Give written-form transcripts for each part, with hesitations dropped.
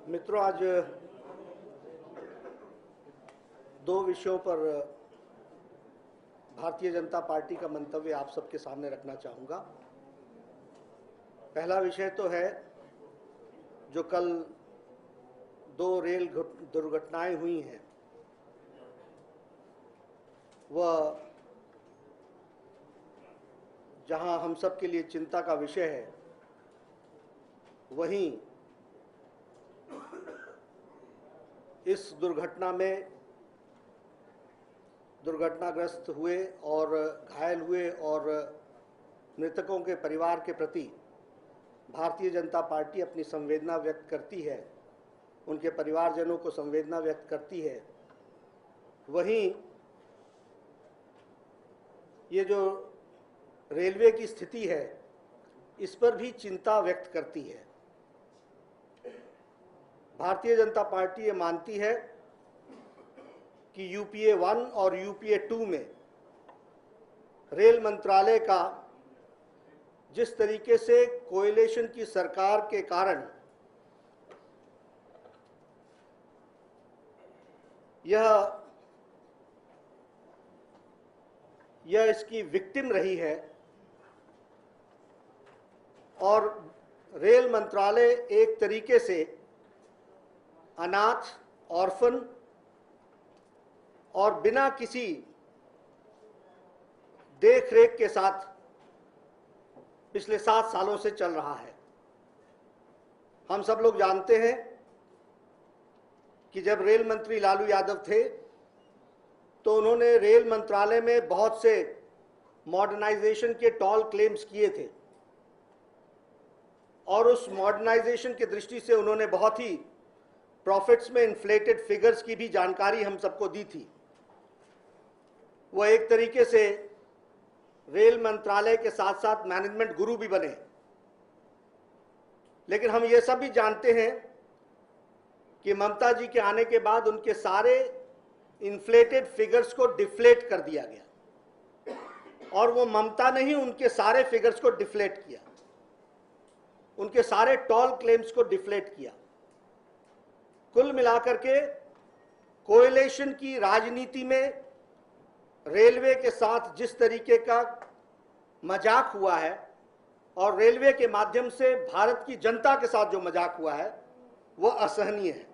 मित्रों, आज दो विषयों पर भारतीय जनता पार्टी का मंतव्य आप सबके सामने रखना चाहूँगा। पहला विषय तो है जो कल दो रेल दुर्घटनाएं हुई हैं, वह जहां हम सब के लिए चिंता का विषय है, वहीं इस दुर्घटना में दुर्घटनाग्रस्त हुए और घायल हुए और मृतकों के परिवार के प्रति भारतीय जनता पार्टी अपनी संवेदना व्यक्त करती है, उनके परिवारजनों को संवेदना व्यक्त करती है। वहीं ये जो रेलवे की स्थिति है, इस पर भी चिंता व्यक्त करती है। भारतीय जनता पार्टी ये मानती है कि यूपीए 1 और यूपीए 2 में रेल मंत्रालय का जिस तरीके से कोएलिशन की सरकार के कारण यह इसकी विक्टिम रही है, और रेल मंत्रालय एक तरीके से अनाथ, ऑर्फन और बिना किसी देखरेख के साथ पिछले 7 सालों से चल रहा है। हम सब लोग जानते हैं कि जब रेल मंत्री लालू यादव थे तो उन्होंने रेल मंत्रालय में बहुत से मॉडर्नाइजेशन के टॉल क्लेम्स किए थे, और उस मॉडर्नाइजेशन की दृष्टि से उन्होंने बहुत ही प्रॉफिट्स में इन्फ्लेटेड फिगर्स की भी जानकारी हम सबको दी थी। वह एक तरीके से रेल मंत्रालय के साथ साथ मैनेजमेंट गुरु भी बने। लेकिन हम ये सब भी जानते हैं कि ममता जी के आने के बाद उनके सारे इन्फ्लेटेड फिगर्स को डिफ्लेट कर दिया गया, और वो ममता ने ही उनके सारे फिगर्स को डिफ्लेट किया, उनके सारे टॉल क्लेम्स को डिफ्लेट किया। कुल मिलाकर के कोएलिशन की राजनीति में रेलवे के साथ जिस तरीके का मजाक हुआ है, और रेलवे के माध्यम से भारत की जनता के साथ जो मजाक हुआ है, वह असहनीय है।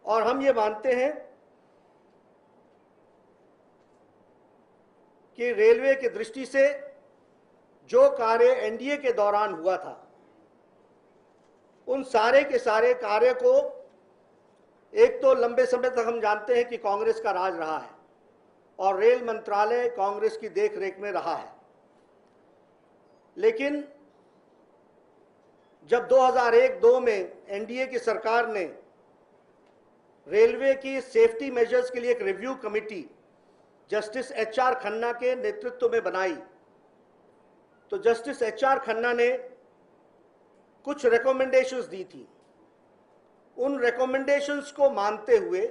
और हम ये मानते हैं कि रेलवे की दृष्टि से जो कार्य एनडीए के दौरान हुआ था, उन सारे के सारे कार्य को, एक तो लंबे समय तक हम जानते हैं कि कांग्रेस का राज रहा है और रेल मंत्रालय कांग्रेस की देखरेख में रहा है, लेकिन जब 2001-2 में एनडीए की सरकार ने रेलवे की सेफ्टी मेजर्स के लिए एक review committee justice HR Khanna के नेतृत्व में बनाई, तो जस्टिस एचआर खन्ना ने कुछ रिकमेंडेशंस दी थी। उन रिकमेंडेशंस को मानते हुए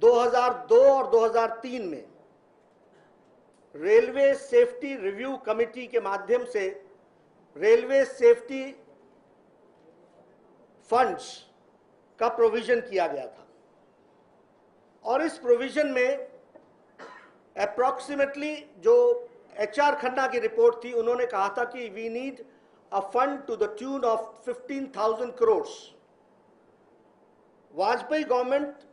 2002 और 2003 में रेलवे सेफ्टी रिव्यू कमेटी के माध्यम से रेलवे सेफ्टी फंड्स का प्रोविजन किया गया था, और इस प्रोविजन में अप्रॉक्सीमेटली जो एचआर खन्ना की रिपोर्ट थी, उन्होंने कहा था कि we need a fund to the tune of 15,000 crores. Vajpayee government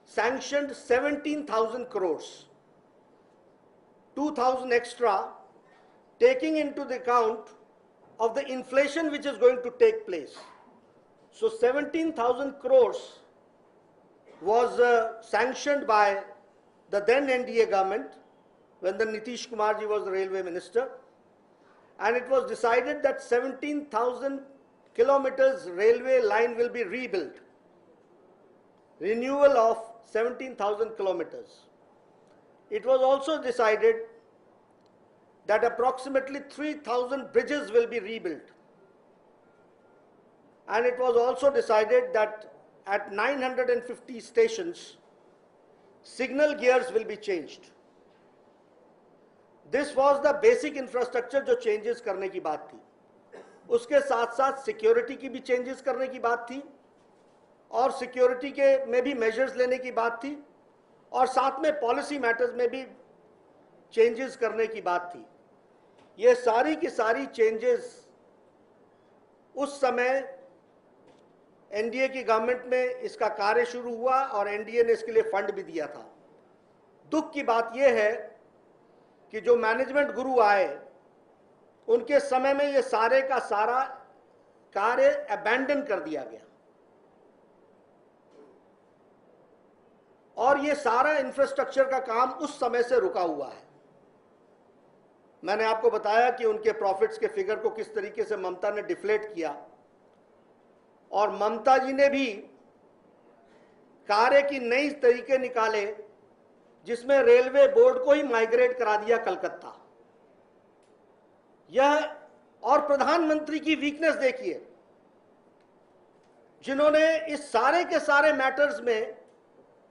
sanctioned 17,000 crores, 2,000 extra, taking into the account of the inflation which is going to take place. So 17,000 crores was sanctioned by the then NDA government when the Nitish Kumar ji was the railway minister. And it was decided that 17,000 kilometers railway line will be rebuilt. Renewal of 17,000 kilometers. It was also decided that approximately 3,000 bridges will be rebuilt. And it was also decided that at 950 stations, signal gears will be changed. This was the basic infrastructure जो changes करने की बात थी। उसके साथ साथ security की भी चेंजेस करने की बात थी और सिक्योरिटी के में भी मेजर्स लेने की बात थी और साथ में पॉलिसी मैटर्स में भी चेंजेस करने की बात थी। ये सारी की सारी चेंजेस उस समय एनडीए की गवर्नमेंट में इसका कार्य शुरू हुआ और एनडीए ने इसके लिए फंड भी दिया था। दुख की बात यह है कि जो मैनेजमेंट गुरु आए उनके समय में ये सारे का सारा कार्य अबैंडन कर दिया गया और ये सारा इंफ्रास्ट्रक्चर का काम उस समय से रुका हुआ है। मैंने आपको बताया कि उनके प्रॉफिट्स के फिगर को किस तरीके से ममता ने डिफ्लेट किया और ममता जी ने भी कार्य की नई तरीके निकाले जिसमें रेलवे बोर्ड को ही माइग्रेट करा दिया कलकत्ता। यह और प्रधानमंत्री की वीकनेस देखिए, जिन्होंने इस सारे के सारे मैटर्स में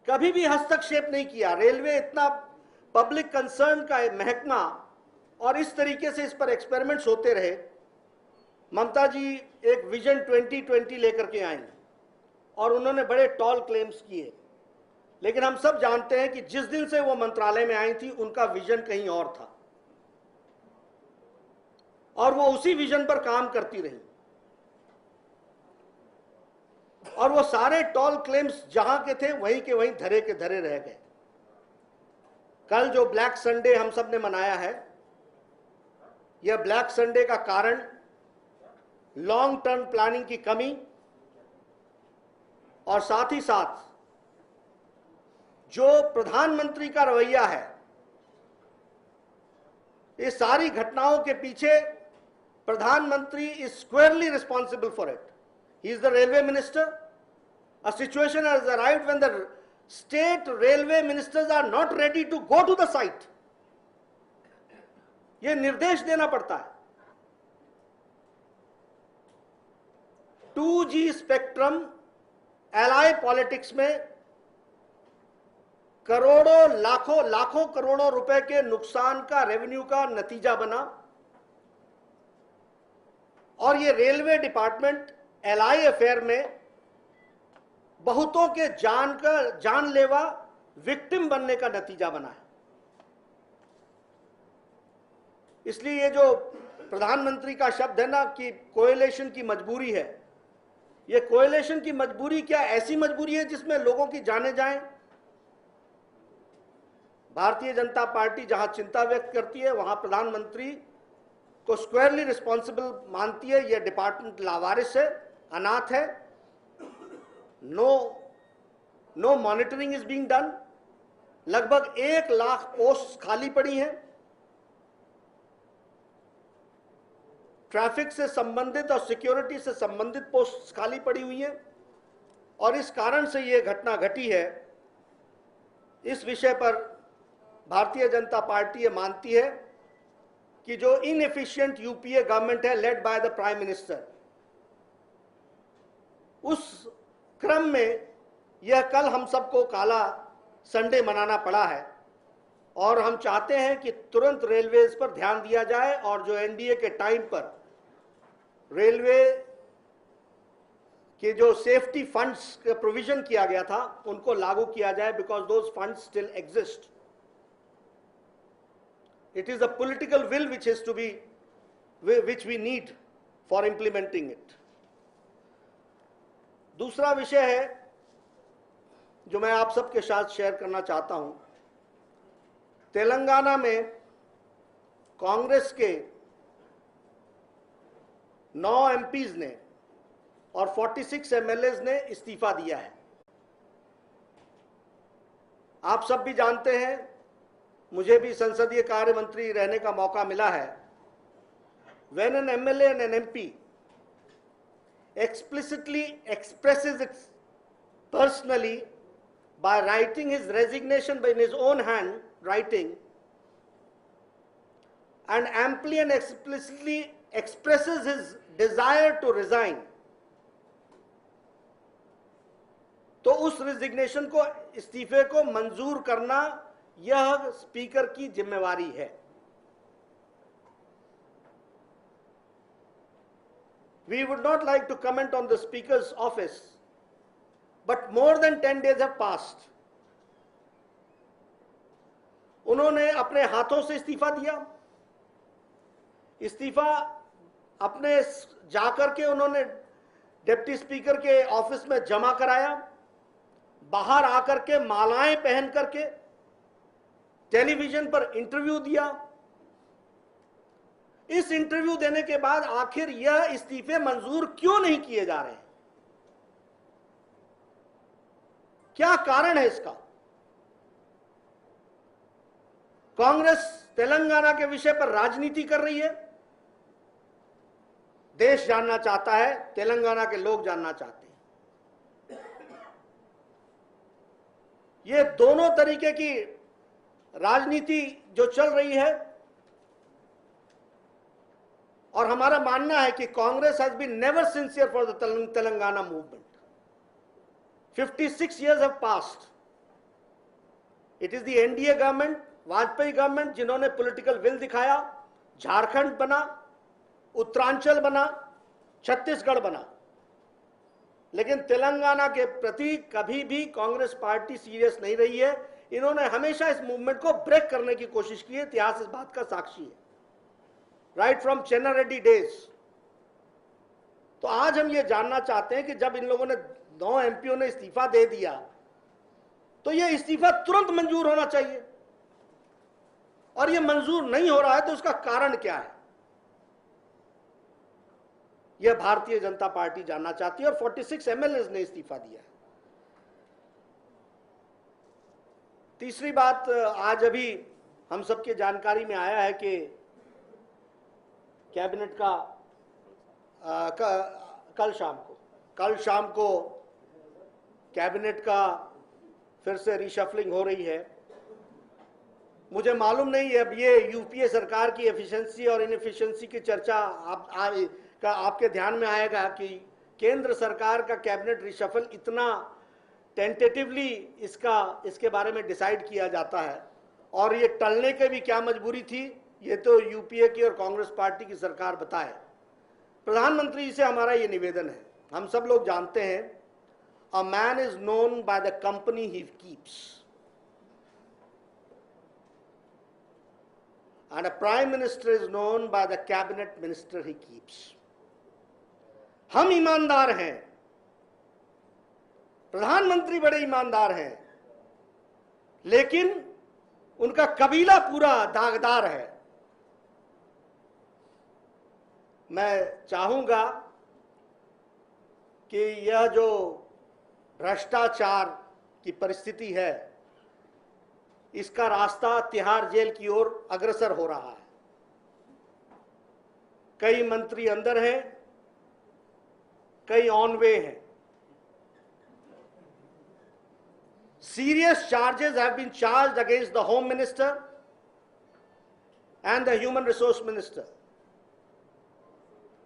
कभी भी हस्तक्षेप नहीं किया। रेलवे इतना पब्लिक कंसर्न का महकमा और इस तरीके से इस पर एक्सपेरिमेंट्स होते रहे। ममता जी एक विजन 2020 लेकर के आई और उन्होंने बड़े टॉल क्लेम्स किए, लेकिन हम सब जानते हैं कि जिस दिन से वो मंत्रालय में आई थी उनका विजन कहीं और था और वो उसी विजन पर काम करती रही और वो सारे टॉल क्लेम्स जहां के थे वहीं के वहीं धरे के धरे रह गए। कल जो ब्लैक संडे हम सब ने मनाया है, यह ब्लैक संडे का कारण लॉन्ग टर्म प्लानिंग की कमी और साथ ही साथ जो प्रधानमंत्री का रवैया है, इस सारी घटनाओं के पीछे प्रधानमंत्री is squarely responsible for it. He is the railway minister. A situation has arrived when the state railway ministers are not ready to go to the site. ये निर्देश देना पड़ता है। 2G स्पेक्ट्रम एलाय पॉलिटिक्स में करोड़ों लाखों करोड़ों रुपए के नुकसान का रेवेन्यू का नतीजा बना और ये रेलवे डिपार्टमेंट एलाय अफेयर में बहुतों के जानलेवा विक्टिम बनने का नतीजा बना है। इसलिए ये जो प्रधानमंत्री का शब्द है ना कि कोएलिशन की मजबूरी है, ये कोएलिशन की मजबूरी क्या ऐसी मजबूरी है जिसमें लोगों की जाने जाएं? भारतीय जनता पार्टी जहां चिंता व्यक्त करती है वहां प्रधानमंत्री को स्क्वायरली रिस्पॉन्सिबल मानती है। यह डिपार्टमेंट लावारिस है, अनाथ है। No monitoring is being done. लगभग 1 लाख पोस्ट खाली पड़ी हैं। ट्रैफिक से संबंधित और सिक्योरिटी से संबंधित पोस्ट खाली पड़ी हुई हैं और इस कारण से यह घटना घटी है। इस विषय पर भारतीय जनता पार्टी ये मानती है कि जो इनएफिशिएंट यूपीए गवर्नमेंट है led by the prime minister, उस क्रम में यह कल हम सबको काला संडे मनाना पड़ा है और हम चाहते हैं कि तुरंत रेलवेज पर ध्यान दिया जाए और जो एनडीए के टाइम पर रेलवे के जो सेफ्टी फंड्स का प्रोविजन किया गया था उनको लागू किया जाए, because those funds still exist. It is a political will which we need for implementing it. दूसरा विषय है जो मैं आप सबके साथ शेयर करना चाहता हूं। तेलंगाना में कांग्रेस के 9 एमपीज ने और 46 एमएलएज ने इस्तीफा दिया है। आप सब भी जानते हैं, मुझे भी संसदीय कार्य मंत्री रहने का मौका मिला है। When an MLA and an MP explicitly expresses it personally by writing his resignation in his own hand writing and amply and explicitly expresses his desire to resign, तो उस रेजिग्नेशन को, इस्तीफे को मंजूर करना यह स्पीकर की जिम्मेवारी है। We would not like to comment on the Speaker's office, but more than 10 days have passed. उन्होंने अपने हाथों से इस्तीफा दिया, इस्तीफा अपने जाकर के उन्होंने डिप्टी स्पीकर के ऑफिस में जमा कराया, बाहर आकर के मालाएं पहन करके टेलीविजन पर इंटरव्यू दिया। इस इंटरव्यू देने के बाद आखिर यह इस्तीफे मंजूर क्यों नहीं किए जा रहे हैं? क्या कारण है इसका? कांग्रेस तेलंगाना के विषय पर राजनीति कर रही है। देश जानना चाहता है, तेलंगाना के लोग जानना चाहते हैं। ये दोनों तरीके की राजनीति जो चल रही है, और हमारा मानना है कि Congress has been never sincere for the Telangana movement. 56 years have passed. It is the NDA government, Vajpayee government, जिन्होंने पॉलिटिकल विल दिखाया, झारखंड बना, उत्तरांचल बना, छत्तीसगढ़ बना, लेकिन तेलंगाना के प्रति कभी भी कांग्रेस पार्टी सीरियस नहीं रही है। इन्होंने हमेशा इस मूवमेंट को ब्रेक करने की कोशिश की है। इतिहास इस बात का साक्षी है, राइट फ्रॉम चेन्ना रेड्डी डेज। तो आज हम ये जानना चाहते हैं कि जब इन लोगों ने 9 एमपीओ ने इस्तीफा दे दिया, तो ये इस्तीफा तुरंत मंजूर होना चाहिए, और ये मंजूर नहीं हो रहा है, तो उसका कारण क्या है? यह भारतीय जनता पार्टी जानना चाहती है, और 46 एमएलए ने इस्तीफा दिया है। तीसरी बात, आज अभी हम सबके जानकारी में आया है कि कैबिनेट का कल शाम को कैबिनेट का फिर से रिशफलिंग हो रही है। मुझे मालूम नहीं है, अब ये यूपीए सरकार की एफिशिएंसी और इनएफिशिएंसी की चर्चा आपके ध्यान में आएगा कि केंद्र सरकार का कैबिनेट रिशफल इतना टेंटेटिवली इसके बारे में डिसाइड किया जाता है, और ये टलने की भी क्या मजबूरी थी, ये तो यूपीए की और कांग्रेस पार्टी की सरकार बताए। प्रधानमंत्री जी से हमारा ये निवेदन है, हम सब लोग जानते हैं, a man is known by the company he keeps, and a prime minister is known by the cabinet minister he keeps. हम ईमानदार हैं, प्रधानमंत्री बड़े ईमानदार हैं, लेकिन उनका कबीला पूरा दागदार है। मैं चाहूंगा कि यह जो भ्रष्टाचार की परिस्थिति है, इसका रास्ता तिहाड़ जेल की ओर अग्रसर हो रहा है। कई मंत्री अंदर हैं, कई ऑन वे हैं। Serious charges have been charged against the Home Minister and the Human Resource Minister.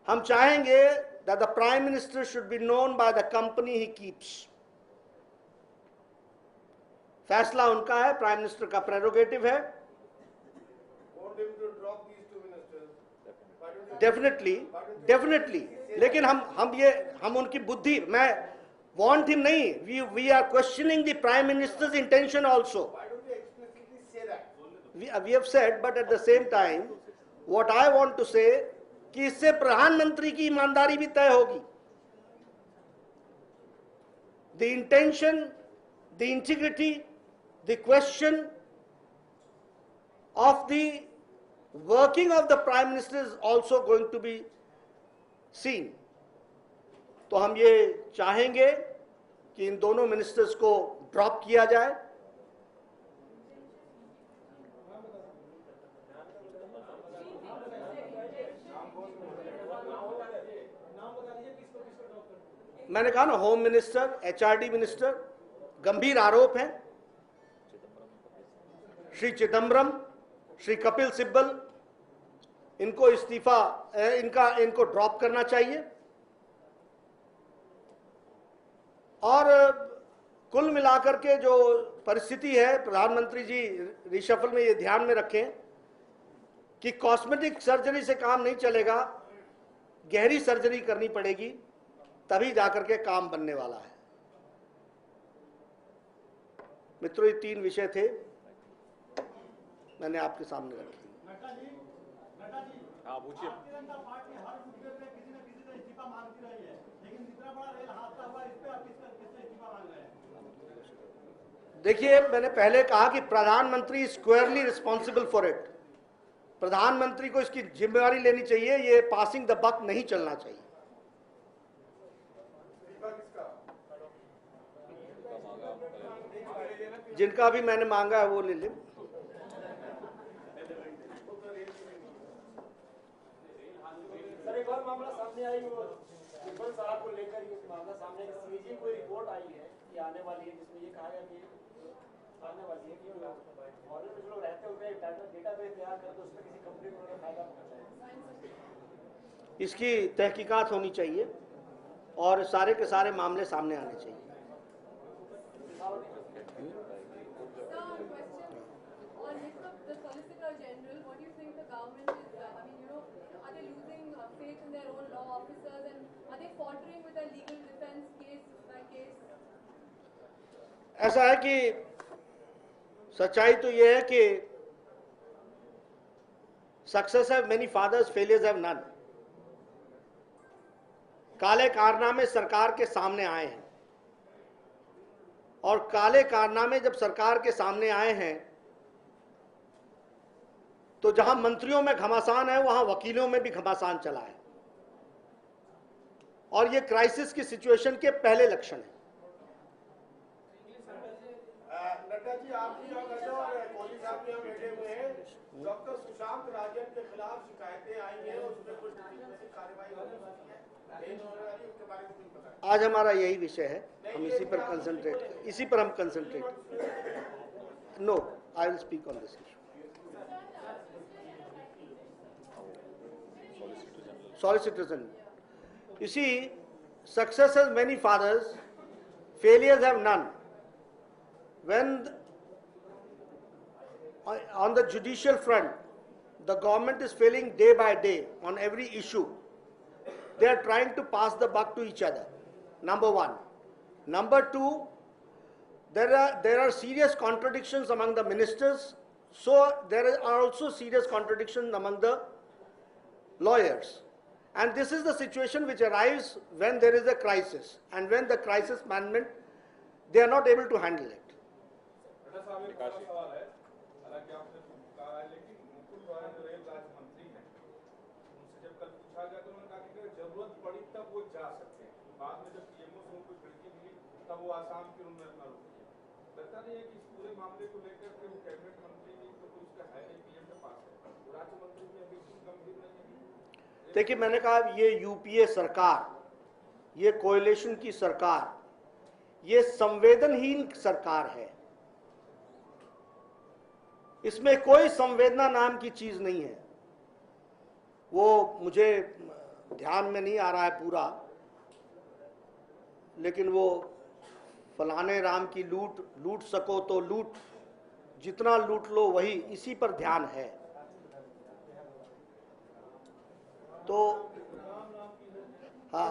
हम चाहेंगे that the Prime Minister should be known by the company he keeps. फैसला उनका है, प्राइम मिनिस्टर का प्रेरोगेटिव है। Definitely, लेकिन हम उनकी बुद्धि, मैं want him nahi, we are questioning the prime minister's intention also. Why don't you explicitly say that? We have said, but at the same time what I want to say कि इससे प्रधानमंत्री की ईमानदारी भी तय होगी। The intention, the integrity, the question of the working of the prime minister is also going to be seen. तो हम ये चाहेंगे कि इन दोनों मिनिस्टर्स को ड्रॉप किया जाए। मैंने कहा ना, होम मिनिस्टर, एचआरडी मिनिस्टर, गंभीर आरोप हैं। श्री चिदम्बरम, श्री कपिल सिब्बल, इनको इस्तीफा, इनको ड्रॉप करना चाहिए। और कुल मिलाकर के जो परिस्थिति है, प्रधानमंत्री जी रिशफल में ये ध्यान में रखें कि कॉस्मेटिक सर्जरी से काम नहीं चलेगा। गहरी सर्जरी करनी पड़ेगी, तभी जाकर के काम बनने वाला है। मित्रों, ये 3 विषय थे, मैंने आपके सामने रखे। हाँ, पूछिए। देखिए, मैंने पहले कहा कि प्रधानमंत्री स्क्वायरली रिस्पॉन्सिबल फॉर इट। प्रधानमंत्री को इसकी जिम्मेवारी लेनी चाहिए, ये पासिंग द बक नहीं चलना चाहिए। जिनका भी मैंने मांगा है वो ले ले। सर, एक और मामला सामने आई, वो निर्मल साहब को लेकर ये मामला सामने है। सीजी कोई रिपोर्ट आई है कि आने वाली है, जिसमें ये कहा गया कि आने वाली है कि मॉडल में जो लोग रहते हुए डेटाबेस तैयार करते उसमें किसी कंपनी को उन्होंने फायदा पहुंचाया। इसकी तहकीकात होनी चाहिए और सारे के सारे मामले सामने आने चाहिए। ऐसा है कि सच्चाई तो यह है कि success have many fathers, failures have none. काले कारनामे सरकार के सामने आए हैं और काले कारनामे जब सरकार के सामने आए हैं तो जहां मंत्रियों में घमासान है वहां वकीलों में भी घमासान चला है और ये क्राइसिस की सिचुएशन के पहले लक्षण है। नड्डा जी, आप भी और नड्डा और कोहली साहब भी बैठे हुए हैं। डॉक्टर सुशांत राजन के खिलाफ शिकायतें आई हैं, उसमें कुछ कार्रवाई होने वाली है, उसके बारे में कुछ बताएं। आज हमारा यही विषय है, हम इसी पर concentrate no, I will speak on this issue. Solicitor General, you see, success has many fathers, failures have none. When on the judicial front, the government is failing day by day on every issue. They are trying to pass the buck to each other. Number one. Number two, there are serious contradictions among the ministers. So there are also serious contradictions among the lawyers. And this is the situation which arrives when there is a crisis, and when the crisis management, they are not able to handle it. देखिए, मैंने कहा ये UPA सरकार, ये coalition की सरकार, ये संवेदनहीन सरकार है। इसमें कोई संवेदना नाम की चीज नहीं है। वो मुझे ध्यान में नहीं आ रहा है पूरा, लेकिन वो फलाने राम की लूट सको तो लूट, जितना लूट लो वही, इसी पर ध्यान है। तो हाँ,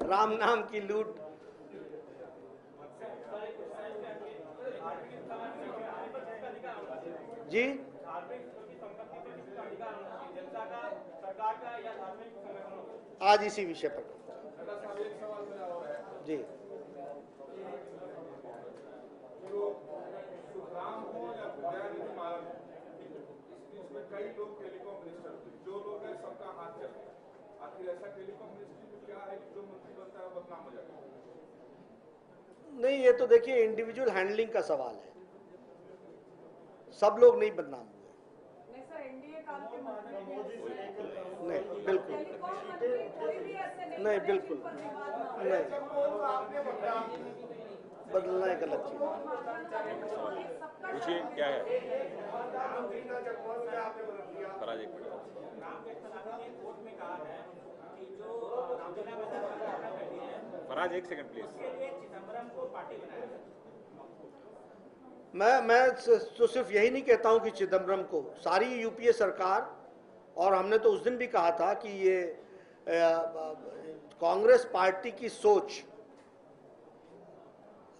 राम नाम की लूट। जी, आज इसी विषय पर जी। कई लोग टेलीकॉम मिनिस्टर, जो लोग हैं सबका हाथ चल गया। आखिर ऐसा टेलीकॉम मिनिस्ट्री में क्या है कि जो मंत्री बनता है बदनाम हो जाता है? नहीं, ये तो देखिए इंडिविजुअल हैंडलिंग का सवाल है। सब लोग नहीं बदनाम हुए। नहीं, बिल्कुल नहीं, बिल्कुल नहीं, बदलना एक अलग चीज। पूछिए क्या है। फराज, एक मिनट। फराज, एक सेकंड प्लीज। मैं तो सिर्फ यही नहीं कहता हूं कि चिदम्बरम को, सारी यूपीए सरकार, और हमने तो उस दिन भी कहा था कि ये कांग्रेस पार्टी की सोच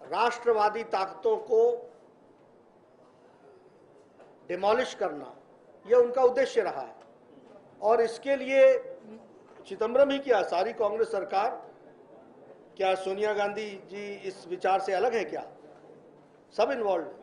राष्ट्रवादी ताकतों को डिमोलिश करना, यह उनका उद्देश्य रहा है। और इसके लिए चिदम्बरम ही क्या, सारी कांग्रेस सरकार, क्या सोनिया गांधी जी इस विचार से अलग है क्या? सब इन्वॉल्व।